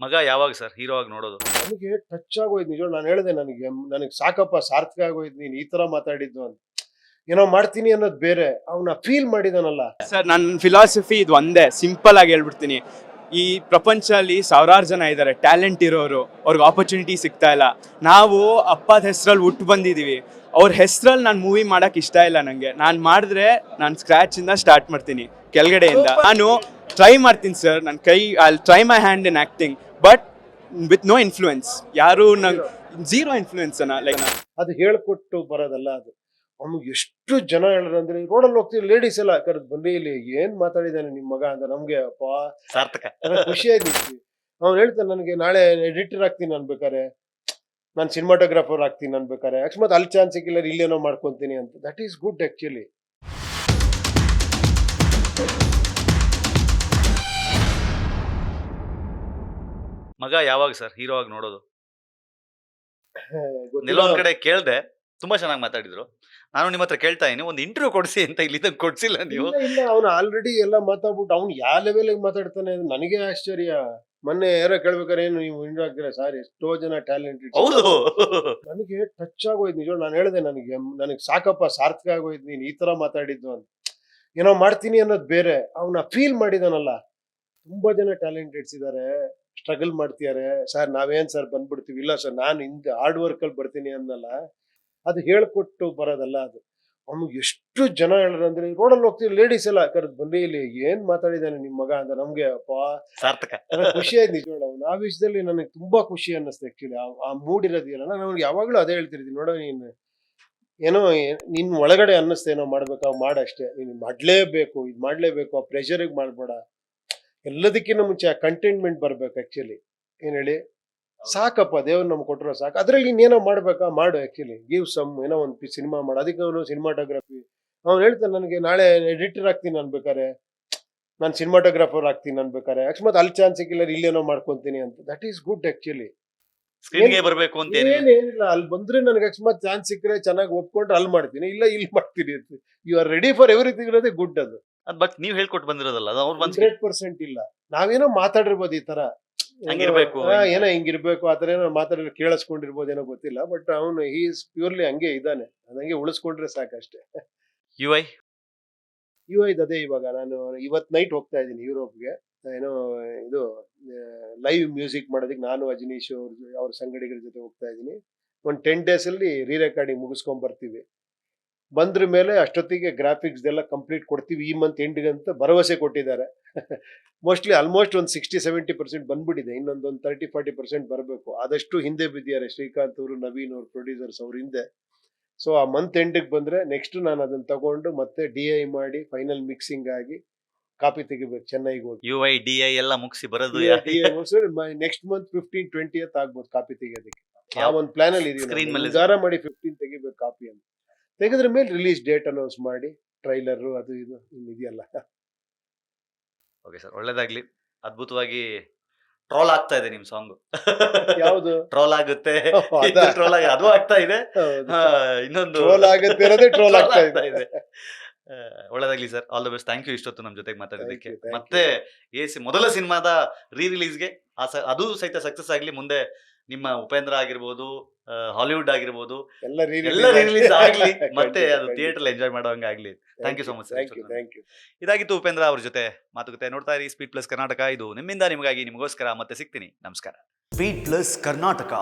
ಮಗ ಯಾವಾಗ sir hero ಆಗಿ ನೋಡೋದು? ನನಗೆ ಟಚ್ ಆಗೋಯ್ತು ನಿಜ. ನಾನು ಹೇಳಿದೆ ನನಗೆ ಸಾಕಪ್ಪ, ಸಾರ್ಥಕ ಆಗೋಯ್ತು ನೀನು ಈ ತರ ಮಾತಾಡಿದ್ದು ಅಂತ. ಏನೋ ಮಾಡ್ತೀನಿ ಅನ್ನೋದು ಬೇರೆ, ಅವನ ಫೀಲ್ ಮಾಡಿದಾನಲ್ಲ. ಸರ್ ನನ್ನ ಫಿಲಾಸಫಿ ಇದು ಒಂದೇ, ಸಿಂಪಲ್ ಆಗಿ ಹೇಳ್ಬಿಡ್ತೀನಿ. ಈ ಪ್ರಪಂಚದಲ್ಲಿ ಸಾವಿರಾರು ಜನ ಇದ್ದಾರೆ ಟ್ಯಾಲೆಂಟ್ ಇರೋರು, ಅವ್ರಿಗೆ ಆಪರ್ಚುನಿಟಿ ಸಿಗ್ತಾ ಇಲ್ಲ. ನಾವು ಅಪ್ಪದ ಹೆಸರಲ್ಲಿ ಹುಟ್ಟು ಬಂದಿದ್ದೀವಿ, ಅವ್ರ ಹೆಸರಲ್ಲಿ ನಾನು ಮೂವಿ ಮಾಡೋಕ್ಕೆ ಇಷ್ಟ ಇಲ್ಲ ನನಗೆ. ನಾನು ಮಾಡಿದ್ರೆ ನಾನು ಸ್ಕ್ರ್ಯಾಚಿಂದ ಸ್ಟಾರ್ಟ್ ಮಾಡ್ತೀನಿ, ಕೆಳಗಡೆಯಿಂದ. ನಾನು ಟ್ರೈ ಮಾಡ್ತೀನಿ ಸರ್, ನನ್ನ I try my hand in acting, but with no influence. ಯಾರು ನಂಗೆ ಝೀರೋ ಇನ್ಫ್ಲೂಯೆನ್ಸ್ ಲೈಕ್ ಅದು ಹೇಳ್ಕೊಟ್ಟು ಬರೋದಲ್ಲ ಅದು. ಅವ್ನಿಗೆ ಎಷ್ಟು ಜನ ಹೇಳಿದ್ರು ಅಂದ್ರೆ, ರೋಡಲ್ಲಿ ಹೋಗ್ತೀವಿ ಲೇಡೀಸ್ ಎಲ್ಲ ಕರೆದು ಬನ್ನಿ ಇಲ್ಲಿ ಏನ್ ಮಾತಾಡಿದಾನೆ ನಿಮ್ ಮಗ ಅಂತ. ನಮ್ಗೆ ಅಪ್ಪ ಸಾರ್ಥಕ. ಖುಷಿ ಆಯ್ತು. ಅವ್ನು ಹೇಳ್ತಾನೆ ನನಗೆ ನಾಳೆ ಎಡಿಟರ್ ಆಗ್ತೀನಿ ಅನ್ಬೇಕಾರೆ, ನಾನು ಸಿನಿಮಾಟೋಗ್ರಾಫರ್ ಆಗ್ತೀನಿ ಅನ್ಬೇಕಾರೆ, ಅಕಸ್ಮಾತ್ ಅಲ್ಲಿ ಚಾನ್ಸ್ ಸಿಕ್ಕಿಲ್ಲ ಇಲ್ಲೇನೋ ಮಾಡ್ಕೊಂತೀನಿ ಅಂತ. That is good actually. ಮಗ ಯಾವಾಗ ಸರ್ ಹೀರೋ ಆಗಿ ನೋಡೋದು? ಕೆಲವೊಂದ್ ಕಡೆ ಕೇಳ್ದೆ, ತುಂಬಾ ಚೆನ್ನಾಗಿ ಮಾತಾಡಿದ್ರು. ನಾನು ನಿಮ್ಮ ಹತ್ರ ಕೇಳ್ತಾ ಇದೀನಿ, ಒಂದು ಇಂಟರ್ವ್ಯೂ ಕೊಡಿಸಿ ಅಂತ. ಇಲ್ಲಿ ಕೊಡ್ಸಿಲ್ಲ ನೀವು. ಇಲ್ಲ ಅವನು ಆಲ್ರೆಡಿ ಎಲ್ಲ ಮಾತಾಡ್ಬಿಟ್ಟು ಅವ್ನು ಯಾವ ಲೆವೆಲ್ ಮಾತಾಡ್ತಾನೆ ನನಗೆ ಆಶ್ಚರ್ಯ. ಮೊನ್ನೆ ಯಾರೋ ಕೇಳ್ಬೇಕಾರೆ ಏನು ನೀವು ಇಂಟರ್ವ್ಯೂ ಆಗ್ತೀರಾ ಸರ್, ಎಷ್ಟೋ ಜನ ಟ್ಯಾಲೆಂಟೆಡ್. ಹೌದು. ನನಗೆ ಟಚ್ ಆಗೋಯ್ತು ನಿಜ. ನಾನು ಹೇಳಿದೆ ನನಗೆ ಸಾಕಪ್ಪ, ಸಾರ್ಥಕ ಆಗೋಯ್ತು ನೀನು ಈ ತರ ಮಾತಾಡಿದ್ದು ಅಂತ. ಏನೋ ಮಾಡ್ತೀನಿ ಅನ್ನೋದು ಬೇರೆ, ಅವನ ಫೀಲ್ ಮಾಡಿದಾನಲ್ಲ. ತುಂಬಾ ಜನ ಟ್ಯಾಲೆಂಟೆಡ್ಸ್ ಇದಾರೆ, ಸ್ಟ್ರಗಲ್ ಮಾಡ್ತಿದ್ದಾರೆ ಸರ್. ನಾವೇನ್ ಸರ್ ಬಂದ್ಬಿಡ್ತೀವಿ, ಇಲ್ಲ ಸರ್ ನಾನು ಹಿಂದೆ ಹಾರ್ಡ್ ವರ್ಕ್ ಅಲ್ಲಿ ಬರ್ತೀನಿ ಅನ್ನಲ್ಲ. ಅದು ಹೇಳ್ಕೊಟ್ಟು ಬರೋದಲ್ಲ ಅದು. ಅವ್ನಿಗೆ ಎಷ್ಟು ಜನ ಹೇಳಿದ್ರು ಅಂದ್ರೆ, ರೋಡಲ್ಲಿ ಹೋಗ್ತೀವಿ ಲೇಡೀಸ್ ಎಲ್ಲ ಕರೆದು ಬನ್ನಿ ಇಲ್ಲಿ ಏನ್ ಮಾತಾಡಿದಾನೆ ನಿಮ್ ಮಗ ಅಂತ. ನಮ್ಗೆ ಅಪ್ಪ ಸಾರ್ಥಕ. ಖುಷಿ ಆಯ್ತು ನಿಜ. ಅವ್ನು ಆ ವಿಷಯದಲ್ಲಿ ನನಗೆ ತುಂಬಾ ಖುಷಿ ಅನ್ನಿಸ್ತು ಆಕ್ಚುಲಿ. ಆ ಮೂಡ್ ಇರೋದಿಲ್ಲ. ನಾನು ಅವ್ನಿಗೆ ಯಾವಾಗ್ಲೂ ಅದೇ ಹೇಳ್ತಿರ್ತೀನಿ, ನೋಡೋ ನೀನು ಏನೋ ನಿನ್ ಒಳಗಡೆ ಅನ್ನಿಸ್ತೇನೋ ಮಾಡ್ಬೇಕಾ ಮಾಡಷ್ಟೇ, ನೀನು ಮಾಡ್ಲೇಬೇಕು, ಇದು ಮಾಡ್ಲೇಬೇಕು, ಆ ಪ್ರೆಷರಿಗೆ ಮಾಡ್ಬೇಡ. ಎಲ್ಲದಕ್ಕಿಂತ ಮುಂಚೆ ಆ ಕಂಟೆಂಟ್ಮೆಂಟ್ ಬರ್ಬೇಕು ಆಕ್ಚುಲಿ. ಏನ್ ಹೇಳಿ, ಸಾಕಪ್ಪ ದೇವ್ರು ನಮ್ಗೆ ಕೊಟ್ಟರು ಸಾಕು. ಅದ್ರಲ್ಲಿ ಇನ್ನೇನೋ ಮಾಡ್ಬೇಕಾ ಮಾಡು ಆಕ್ಚುಲಿ. ಗಿವ್ ಸಮ್, ಏನೋ ಒಂದು ಸಿನಿಮಾ ಮಾಡು. ಅದಕ್ಕೆ ಅವನು ಸಿನಿಮಾಟೋಗ್ರಫಿ. ಅವ್ನು ಹೇಳ್ತಾನೆ ನನಗೆ ನಾಳೆ ಎಡಿಟರ್ ಆಗ್ತೀನಿ ಅನ್ಬೇಕಾರೆ, ನಾನು ಸಿನಿಮಾಟೋಗ್ರಾಫರ್ ಆಗ್ತೀನಿ ಅನ್ಬೇಕಾರೆ, ಅಕಸ್ಮಾತ್ ಅಲ್ಲಿ ಚಾನ್ಸ್ ಸಿಕ್ಕಿಲ್ಲ ಇಲ್ಲೇನೋ ಮಾಡ್ಕೊಂತೀನಿ ಅಂತ. That is good actually. ಸ್ಕ್ರೀನ್ಗೆ ಬರ್ಬೇಕು ಅಂತ ಏನಿಲ್ಲ, ಅಲ್ಲಿ ಬಂದ್ರೆ ನನಗೆ ಅಕಸ್ಮಾತ್ ಚಾನ್ಸ್ ಸಿಕ್ಕರೆ ಚೆನ್ನಾಗಿ ಒಪ್ಕೊಂಡ್ರೆ ಅಲ್ಲಿ ಮಾಡ್ತೀನಿ, ಇಲ್ಲ ಇಲ್ಲಿ ಮಾಡ್ತೀನಿ ಅಂತ. You are ready for everything ಇರೋದೇ ಗುಡ್ ಅದು. ಬಟ್ ನೀವ್ ಹೇಳ್ಕೊಟ್ಟು ಬಂದಿರೋದಲ್ಲ, ಅದು ಅವ್ರು 100% ಇಲ್ಲ. ನಾವೇನೋ ಮಾತಾಡಿರ್ಬೋದು ಈ ತರ, ಹಂಗಿರ್ಬೇಕು, ಏನೋ ಹಿಂಗಿರ್ಬೇಕು ಆತರ ಏನೋ ಮಾತಾಡಿದ್ರೆ ಕೇಳಿಸ್ಕೊಂಡಿರ್ಬೋದೇನೋ ಗೊತ್ತಿಲ್ಲ. ಬಟ್ ಅವನು ಹಿ ಇಸ್ ಪ್ಯೂರ್ಲಿ ಹಂಗೆ ಇದ್ದಾನೆ. ಅದಂಗೆ ಉಳಿಸ್ಕೊಂಡ್ರೆ ಸಾಕಷ್ಟೇ. UI ಅದೇ ಇವಾಗ ನಾನು ಇವತ್ ನೈಟ್ ಹೋಗ್ತಾ ಇದ್ದೀನಿ ಯುರೋಪ್ಗೆ. ಏನೋ ಇದು ಲೈವ್ ಮ್ಯೂಸಿಕ್ ಮಾಡೋದಕ್ಕೆ ನಾನು ಅಜನೀಶ್ ಅವ್ರ ಸಂಗಡಿಗರ ಜೊತೆ ಹೋಗ್ತಾ ಇದ್ದೀನಿ. ಒಂದು 10 days ಅಲ್ಲಿ ರೀ ರೆಕಾರ್ಡಿಂಗ್ ಮುಗಿಸ್ಕೊಂಡ್ ಬರ್ತೀವಿ. ಬಂದ್ರ ಮೇಲೆ ಅಷ್ಟೊತ್ತಿಗೆ ಗ್ರಾಫಿಕ್ಸ್ ಎಲ್ಲ ಕಂಪ್ಲೀಟ್ ಕೊಡ್ತೀವಿ ಈ ಮಂತ್ ಎಂಡ್ಗೆ ಅಂತ ಭರವಸೆ ಕೊಟ್ಟಿದ್ದಾರೆ. ಮೋಸ್ಟ್ಲಿ ಆಲ್ಮೋಸ್ಟ್ ಒಂದು 60-70% ಬಂದ್ಬಿಟ್ಟಿದೆ. ಇನ್ನೊಂದು 30-40% ಬರಬೇಕು. ಆದಷ್ಟು ಹಿಂದೆ ಬಿದ್ದಿದ್ದಾರೆ ಶ್ರೀಕಾಂತ್ ಅವರು, ನವೀನ್ ಅವರು, ಪ್ರೊಡ್ಯೂಸರ್ಸ್ ಅವ್ರ ಹಿಂದೆ. ಸೊ ಆ ಮಂತ್ ಎಂಡ್ಗೆ ಬಂದ್ರೆ ನೆಕ್ಸ್ಟ್ ನಾನು ಅದನ್ನ ತಗೊಂಡು ಮತ್ತೆ DI ಮಾಡಿ ಫೈನಲ್ ಮಿಕ್ಸಿಂಗ್ ಆಗಿ ಕಾಪಿ ತೆಗಿಬೇಕು ಚೆನ್ನೈಗೆ ಹೋಗಿ. UI DI ಎಲ್ಲ ಮುಗಿಸಿ ಬರೋದು ನೆಕ್ಸ್ಟ್ ಮಂತ್ 15-20th ಆಗ್ಬೋದು ಕಾಪಿ ತೆಗಿಯೋದಕ್ಕೆ. ಆ ಒಂದು ಪ್ಲಾನ್ ಅಲ್ಲಿ Screen ಮೇಲೆ ಇದೀವಿ. ಮಾಡಿ 15 ತೆಗಿಬೇಕು ಕಾಪಿ ಅಂತ. ತೆಗೆದ್ರ ಮೇಲೆ ರಿಲೀಸ್ ಡೇಟ್ ಅನೌನ್ಸ್ ಮಾಡಿ ಟ್ರೈಲರ್ ಅದು ಇದು ಇದೆಯಲ್ಲ. ಓಕೆ ಸರ್, ಒಳ್ಳೇದಾಗ್ಲಿ. ಅದ್ಭುತವಾಗಿ ಟ್ರೋಲ್ ಆಗ್ತಾ ಇದೆ ನಿಮ್ ಸಾಂಗ್. ಯಾವುದು ಟ್ರೋಲ್ ಆಗುತ್ತೆ, ಟ್ರೋಲ್ ಅದು ಆಗ್ತಾ ಇದೆ. ಇನ್ನೊಂದು ಟ್ರೋಲ್ ಆಗುತ್ತೆ ಇರೋದೇ ಟ್ರೋಲ್ ಆಗ್ತಾ ಇದೆ. ಒಳ್ಳೇದಾಗ್ಲಿ sir, all the best. Thank you ಇಷ್ಟೊತ್ತು ನಮ್ಮ ಜೊತೆಗೆ ಮಾತಾಡಿದ್ದಕ್ಕೆ. Thank you. ಮತ್ತೆ ಮೊದಲ ಸಿನಿಮಾದ ರಿಲೀಸ್ಗೆ ಅದು ಸಹಿತ ಸಕ್ಸಸ್ ಆಗ್ಲಿ. ಮುಂದೆ ನಿಮ್ಮ ಉಪೇಂದ್ರ ಆಗಿರ್ಬೋದು, ಹಾಲಿವುಡ್ ಆಗಿರ್ಬೋದು, ಎಲ್ಲ ಎಲ್ಲ ರಿಲೀಸ್ ಆಗ್ಲಿ, ಮತ್ತೆ ಅದು ಥಿಯೇಟರ್ ಎಂಜಾಯ್ ಮಾಡೋಂಗ ಆಗ್ಲಿ. Thank you so much. Thank you. ಇದಾಗಿತ್ತು ಉಪೇಂದ್ರ ಅವ್ರ ಜೊತೆ ಮಾತುಕತೆ. ನೋಡ್ತಾ ಇರಿ ಸ್ಪೀಡ್ ಪ್ಲಸ್ ಕರ್ನಾಟಕ. ಇದು ನಿಮ್ಮಿಂದ ನಿಮಗಾಗಿ, ನಿಮಗೋಸ್ಕರ. ಮತ್ತೆ ಸಿಗ್ತೀನಿ. ನಮಸ್ಕಾರ. Speed plus Karnataka.